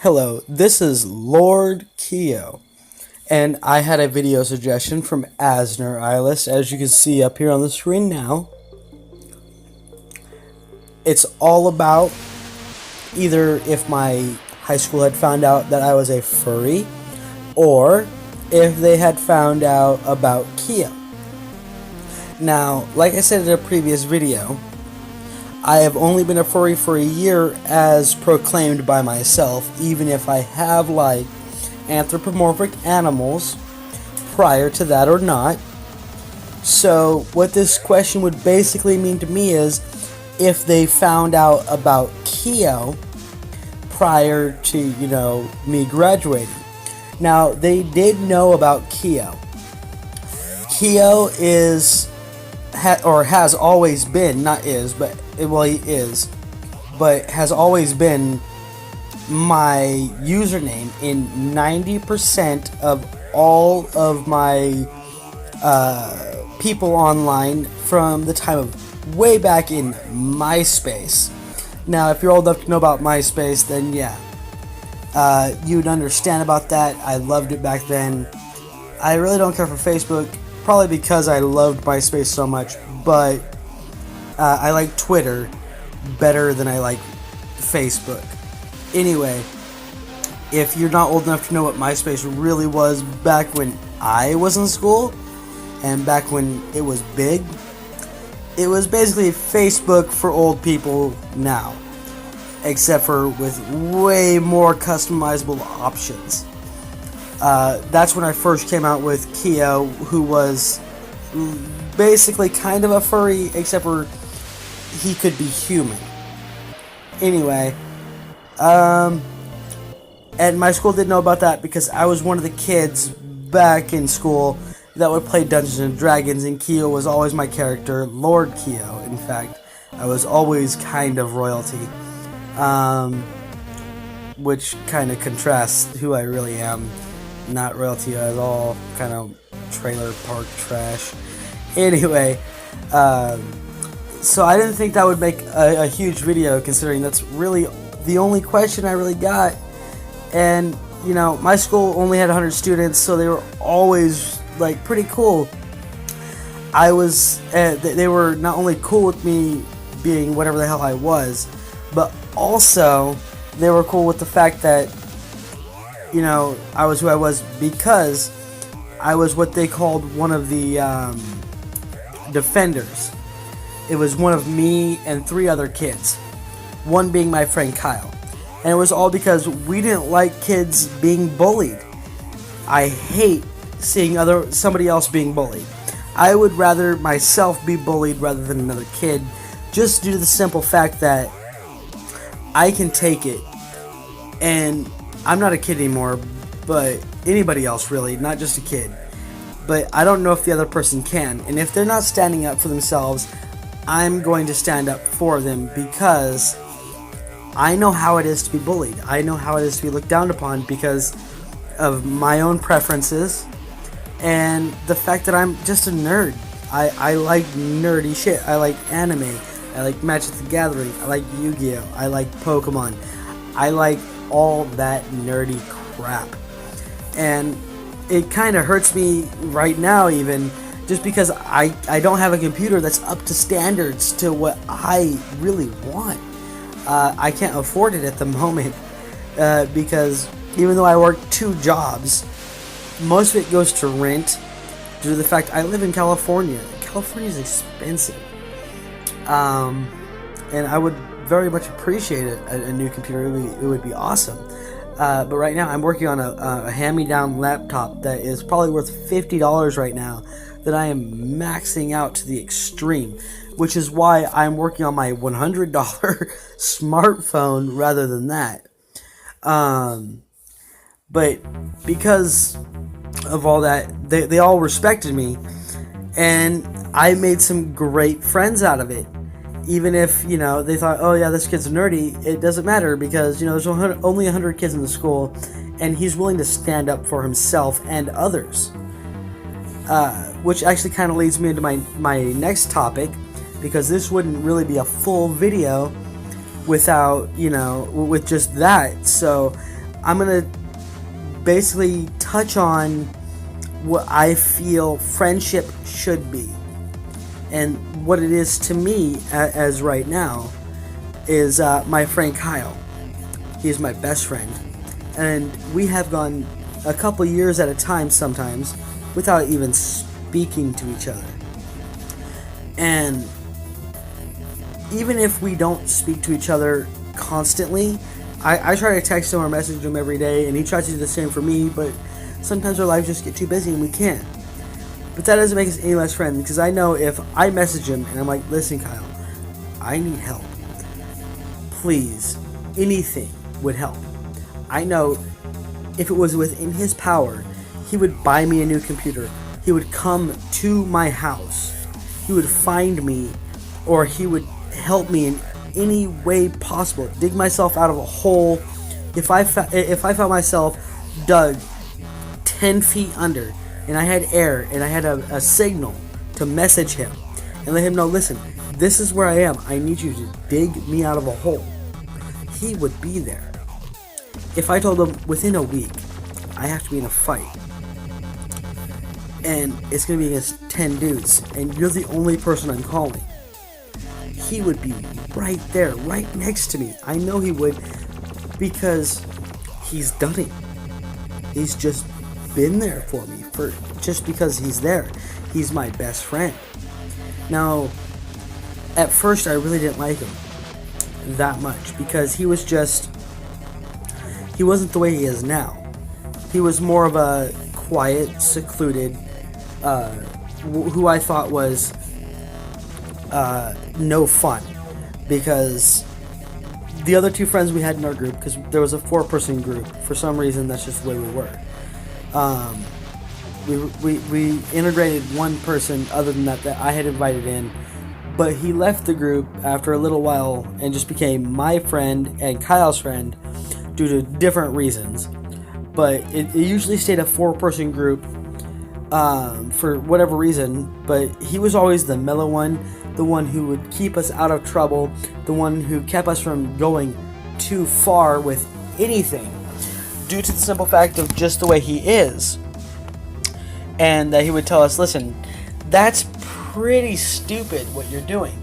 Hello, this is Lord Keo, and I had a video suggestion from Asner Eyeless, as you can see up here on the screen now. It's all about either if my high school had found out that I was a furry, or if they had found out about Keo. Now, like I said in a previous video, I have only been a furry for a year as proclaimed by myself, even if I have liked anthropomorphic animals prior to that or not. So what this question would basically mean to me is if they found out about Keo prior to, me graduating. Now, they did know about Keo. Keo has always been, not is, but he is, but has always been my username in 90% of all of my people online from the time of way back in MySpace. Now, if you're old enough to know about MySpace, then yeah, you'd understand about that. I loved it back then. I really don't care for Facebook, probably because I loved MySpace so much, but I like Twitter better than I like Facebook. Anyway, if you're not old enough to know what MySpace really was back when I was in school, and back when it was big, it was basically Facebook for old people now, except for with way more customizable options. That's when I first came out with Keo, who was basically kind of a furry, except for he could be human. Anyway, and my school didn't know about that because I was one of the kids back in school that would play Dungeons and Dragons, and Keo was always my character, Lord Keo. In fact, I was always kind of royalty, which kind of contrasts who I really am. Not royalty at all, kind of trailer park trash. Anyway, so I didn't think that would make a huge video, considering that's really the only question I really got. And, my school only had 100 students, so they were always, pretty cool. They were not only cool with me being whatever the hell I was, but also they were cool with the fact that, I was who I was because I was what they called one of the defenders. It was one of me and 3 other kids, one being my friend Kyle. And it was all because we didn't like kids being bullied. I hate seeing somebody else being bullied. I would rather myself be bullied rather than another kid, just due to the simple fact that I can take it. And I'm not a kid anymore, but anybody else really, not just a kid. But I don't know if the other person can. And if they're not standing up for themselves, I'm going to stand up for them because I know how it is to be bullied. I know how it is to be looked down upon because of my own preferences and the fact that I'm just a nerd. I like nerdy shit. I like anime. I like Magic the Gathering. I like Yu-Gi-Oh! I like Pokemon. I like all that nerdy crap. And it kind of hurts me right now even, just because I don't have a computer that's up to standards to what I really want. I can't afford it at the moment because even though I work 2 jobs, most of it goes to rent due to the fact I live in California. California is expensive. And I would very much appreciate a new computer. It would be awesome. But right now I'm working on a hand-me-down laptop that is probably worth $50 right now, that I am maxing out to the extreme, which is why I'm working on my $100 smartphone rather than that. But because of all that, they all respected me, and I made some great friends out of it. Even if, they thought, oh yeah, this kid's nerdy, it doesn't matter because, there's only 100 kids in the school, and he's willing to stand up for himself and others. Which actually kind of leads me into my next topic, because this wouldn't really be a full video without, with just that. So I'm going to basically touch on what I feel friendship should be. And what it is to me as right now is my friend Kyle. He's my best friend. And we have gone a couple years at a time sometimes without even speaking to each other. And even if we don't speak to each other constantly, I try to text him or message him every day, and he tries to do the same for me, but sometimes our lives just get too busy and we can't. But that doesn't make us any less friends, because I know if I message him and I'm like, listen, Kyle, I need help. Please, anything would help. I know if it was within his power, he would buy me a new computer. He would come to my house. He would find me, or he would help me in any way possible. Dig myself out of a hole. If I found myself dug 10 feet under, and I had air, and I had a signal to message him and let him know, listen, this is where I am. I need you to dig me out of a hole. He would be there. If I told him within a week, I have to be in a fight, and it's going to be against 10 dudes, and you're the only person I'm calling, he would be right there, right next to me. I know he would, because he's done it. He's just been there for me, just because he's there. He's my best friend. Now, at first I really didn't like him that much, because he wasn't the way he is now. He was more of a quiet, secluded, who I thought was no fun, because the other two friends we had in our group, because there was a 4-person group, for some reason that's just the way we were. We integrated one person other than that I had invited in, but he left the group after a little while and just became my friend and Kyle's friend due to different reasons. But it usually stayed a 4-person group for whatever reason, but he was always the mellow one, the one who would keep us out of trouble, the one who kept us from going too far with anything, due to the simple fact of just the way he is. And that he would tell us, listen, that's pretty stupid what you're doing.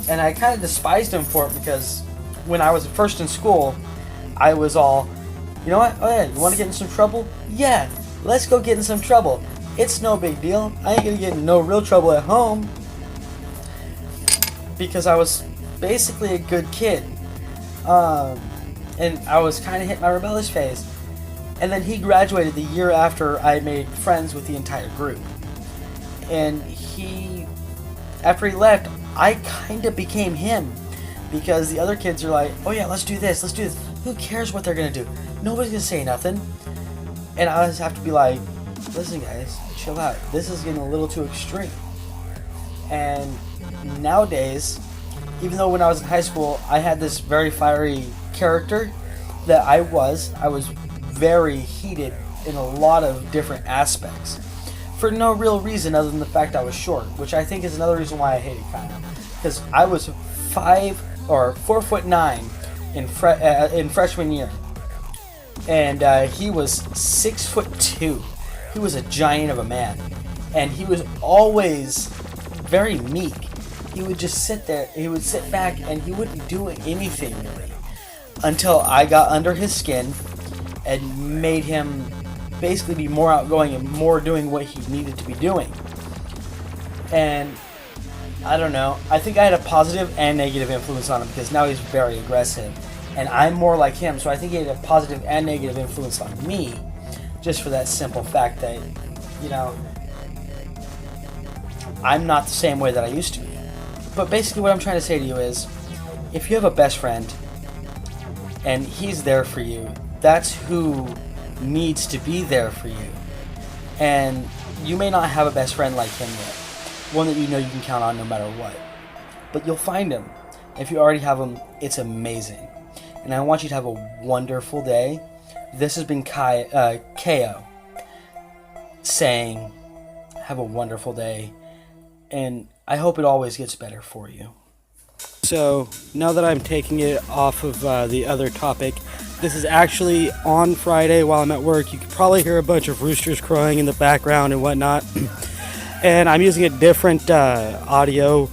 And I kind of despised him for it, because when I was first in school, I was all, you know what, oh yeah, you want to get in some trouble? Yeah, let's go get in some trouble. It's no big deal. I ain't gonna get in no real trouble at home. Because I was basically a good kid. And I was kind of hitting my rebellious phase. And then he graduated the year after I made friends with the entire group. And after he left, I kind of became him. Because the other kids are like, oh yeah, let's do this. Who cares what they're going to do? Nobody's going to say nothing. And I just have to be like, listen guys, chill out. This is getting a little too extreme. And nowadays, even though when I was in high school, I had this very fiery character that I was very heated in a lot of different aspects. For no real reason other than the fact I was short, which I think is another reason why I hated Kyle. Because I was 4'9" in freshman year, and he was 6'2". He was a giant of a man, and he was always very meek. He would just sit there. He would sit back, and he wouldn't do anything really until I got under his skin and made him basically be more outgoing and more doing what he needed to be doing. And I don't know, I think I had a positive and negative influence on him, because now he's very aggressive and I'm more like him, so I think he had a positive and negative influence on me, just for that simple fact that, you know, I'm not the same way that I used to be. But basically what I'm trying to say to you is, if you have a best friend and he's there for you, that's who needs to be there for you. And you may not have a best friend like him yet, one that you know you can count on no matter what, but you'll find him. If you already have him, it's amazing. And I want you to have a wonderful day. This has been KO saying, have a wonderful day, and I hope it always gets better for you. So now that I'm taking it off of the other topic, this is actually on Friday while I'm at work. You can probably hear a bunch of roosters crowing in the background and whatnot. And I'm using a different audio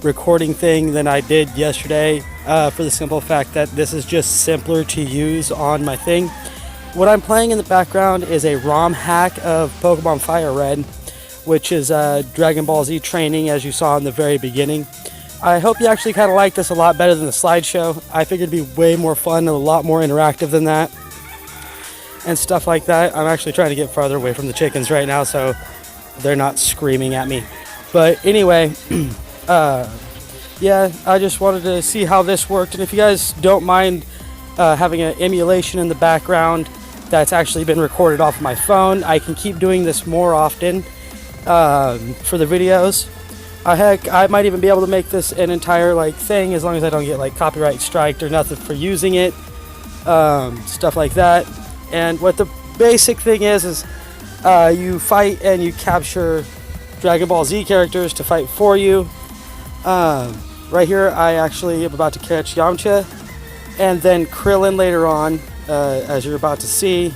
recording thing than I did yesterday for the simple fact that this is just simpler to use on my thing. What I'm playing in the background is a ROM hack of Pokemon Fire Red, which is Dragon Ball Z training, as you saw in the very beginning. I hope you actually kind of like this a lot better than the slideshow. I figured it'd be way more fun and a lot more interactive than that and stuff like that. I'm actually trying to get farther away from the chickens right now so they're not screaming at me. But anyway, yeah, I just wanted to see how this worked. And if you guys don't mind having an emulation in the background that's actually been recorded off of my phone, I can keep doing this more often for the videos. Heck, I might even be able to make this an entire thing as long as I don't get copyright striked or nothing for using it, stuff like that. And what the basic thing is you fight and you capture Dragon Ball Z characters to fight for you. Right here, I actually am about to catch Yamcha, and then Krillin later on, as you're about to see.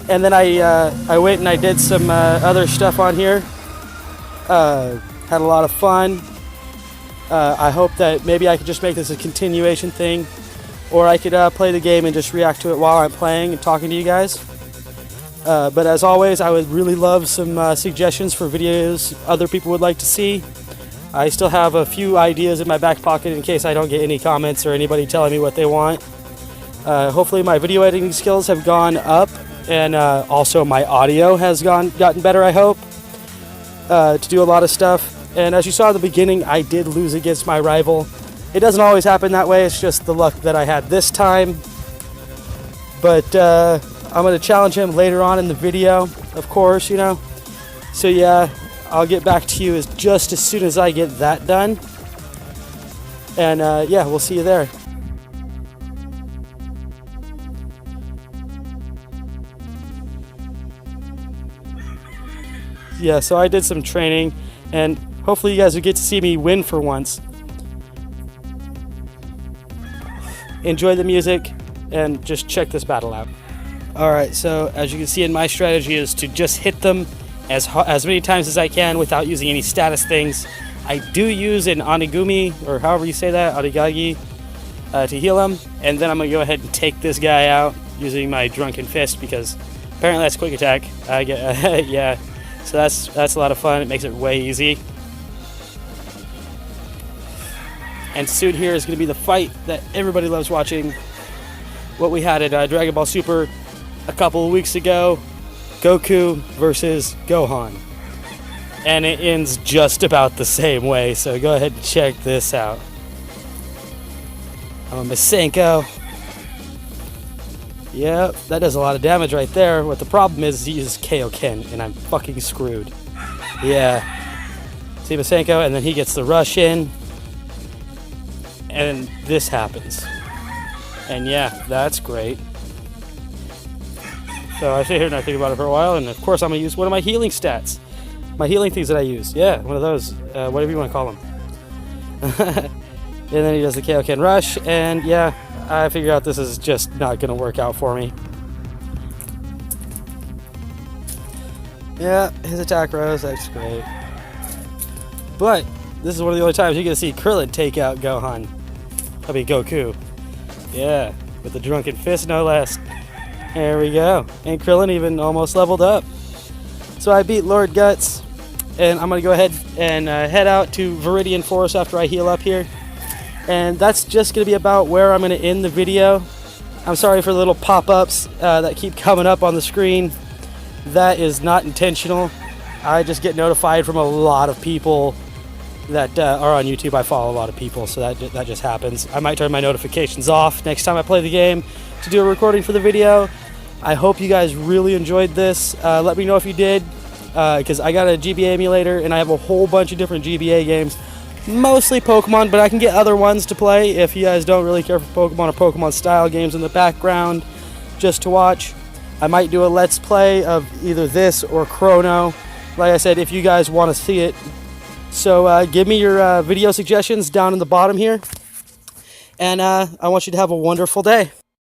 And then I went and I did some other stuff on here. Had a lot of fun. I hope that maybe I could just make this a continuation thing, or I could play the game and just react to it while I'm playing and talking to you guys. But as always, I would really love some suggestions for videos other people would like to see. I still have a few ideas in my back pocket in case I don't get any comments or anybody telling me what they want. Hopefully my video editing skills have gone up, and also my audio has gotten better, I hope, to do a lot of stuff. And as you saw at the beginning, I did lose against my rival. It doesn't always happen that way, it's just the luck that I had this time. But I'm going to challenge him later on in the video, of course, you know. So yeah, I'll get back to you just as soon as I get that done. And yeah, we'll see you there. Yeah, so I did some training, and hopefully you guys will get to see me win for once. Enjoy the music, and just check this battle out. Alright, so as you can see, my strategy is to just hit them as many times as I can without using any status things. I do use an Onigumi, or however you say that, Origagi, to heal him, and then I'm going to go ahead and take this guy out using my Drunken Fist, because apparently that's quick attack. I get, yeah. So that's a lot of fun. It makes it way easy. And soon here is going to be the fight that everybody loves watching. What we had at Dragon Ball Super a couple of weeks ago. Goku versus Gohan. And it ends just about the same way. So go ahead and check this out. I'm a Masenko. Yep, that does a lot of damage right there. What the problem is he uses Kaioken, and I'm fucking screwed. Yeah. See Masenko, and then he gets the rush in. And this happens. And yeah, that's great. So I sit here and I think about it for a while, and of course I'm going to use one of my healing stats. My healing things that I use. Yeah, one of those. Whatever you want to call them. And then he does the Kaioken rush, and yeah, I figured out this is just not going to work out for me. Yeah, his attack rose, that's great. But this is one of the only times you get to see Krillin take out Gohan. I mean Goku. Yeah, with the Drunken Fist no less. There we go. And Krillin even almost leveled up. So I beat Lord Guts, and I'm going to go ahead and head out to Viridian Forest after I heal up here. And that's just going to be about where I'm going to end the video. I'm sorry for the little pop-ups that keep coming up on the screen. That is not intentional. I just get notified from a lot of people that are on YouTube. I follow a lot of people, so that just happens. I might turn my notifications off next time I play the game to do a recording for the video. I hope you guys really enjoyed this. Let me know if you did, because I got a GBA emulator, and I have a whole bunch of different GBA games. Mostly Pokemon, but I can get other ones to play if you guys don't really care for Pokemon or Pokemon style games in the background just to watch. I might do a Let's Play of either this or Chrono. Like I said, if you guys want to see it, So give me your video suggestions down in the bottom here. And I want you to have a wonderful day.